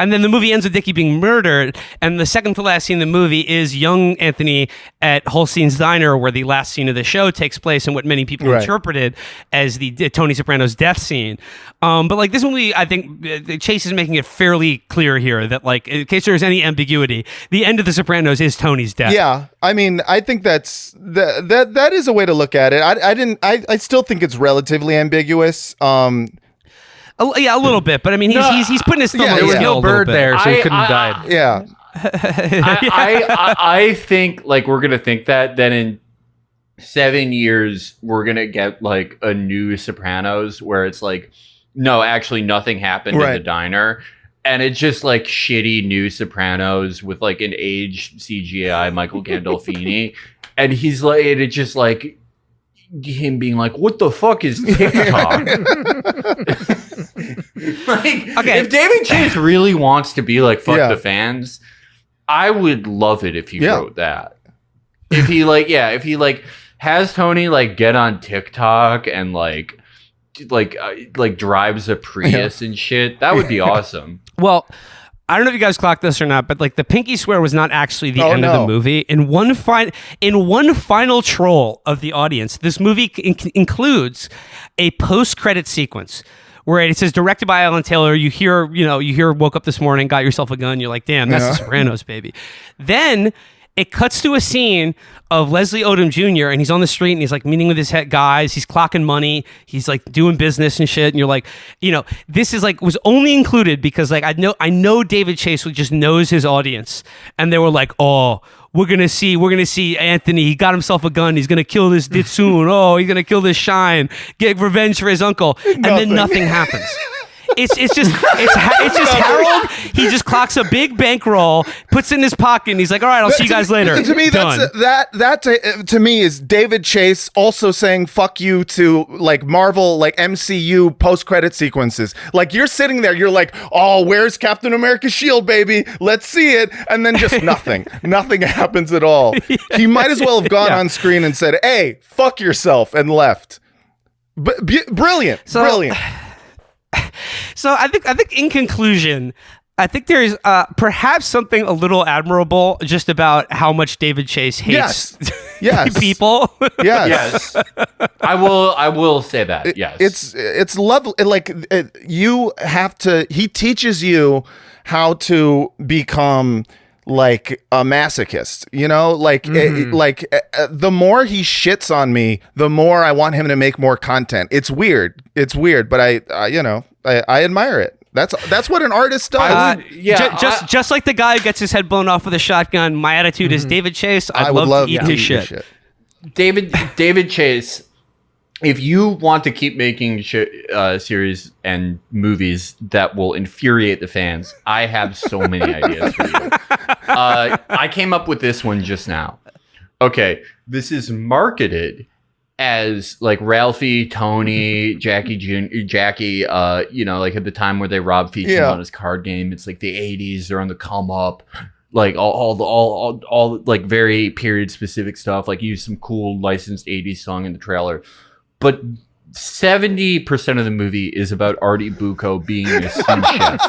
And then the movie ends with Dickie being murdered. And the second to last scene in the movie is young Anthony at Holstein's Diner, where the last scene of the show takes place and what many people interpreted as the Tony Soprano's death scene. But like this movie, I think Chase is making it fairly clear here that, like, in case there's any ambiguity, the end of The Sopranos is Tony's death. Yeah, I mean, I think that is a way to look at it. I still think it's relatively ambiguous. Yeah, a little bit, but I mean, he's putting his thumb on there the was scale no a bird little bit. there, so he couldn't have died. Yeah. I think, like, we're gonna think that then in 7 years we're gonna get like a new Sopranos where it's like, no, actually nothing happened in the diner, and it's just like shitty new Sopranos with like an aged CGI Michael Gandolfini, and he's like, and it's just like him being like, what the fuck is TikTok? Like, if David Chase really wants to be like, fuck the fans, I would love it if he wrote that. If he has Tony like get on TikTok and like drives a Prius and shit, that would be awesome. Well, I don't know if you guys clocked this or not, but like the pinky swear was not actually the end of the movie. In one final troll of the audience, this movie includes a post-credit sequence where it says directed by Alan Taylor. You hear woke up this morning, got yourself a gun. You're like, damn, that's The Sopranos, baby. Then it cuts to a scene of Leslie Odom Jr. and he's on the street and he's like meeting with his head guys. He's clocking money. He's like doing business and shit. And you're like, this is like was only included because like I know David Chase just knows his audience, and they were like, oh, we're gonna see Anthony. He got himself a gun. He's gonna kill this Ditsoon. Oh, he's gonna kill this Shine. Get revenge for his uncle. And then nothing happens. It's just Harold. He just clocks a big bankroll, puts it in his pocket, and he's like, "All right, I'll see you guys later." To me, that to me is David Chase also saying "fuck you" to like Marvel, like MCU post-credit sequences. Like you're sitting there, you're like, "Oh, where's Captain America's shield, baby? Let's see it," and then just nothing happens at all. He might as well have gone on screen and said, "Hey, fuck yourself," and left. But brilliant. So I think in conclusion, I think there is perhaps something a little admirable just about how much David Chase hates people. Yes. I will say that. Yes. It's lovely. Like you have to. He teaches you how to become like a masochist, the more he shits on me, the more I want him to make more content. It's weird, but I admire it. That's what an artist does. Just like the guy who gets his head blown off with a shotgun. My attitude is David Chase. I'd love to eat his shit. David Chase. If you want to keep making series and movies that will infuriate the fans, I have so many ideas for you. I came up with this one just now. Okay, this is marketed as like Ralphie, Tony, Jackie, like at the time where they robbed Feature on his card game. It's like the 80s, they're on the come up. Like all like very period specific stuff. Like use some cool licensed 80s song in the trailer. But 70% of the movie is about Artie Bucco being a sous chef.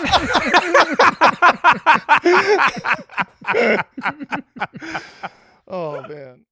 Oh man.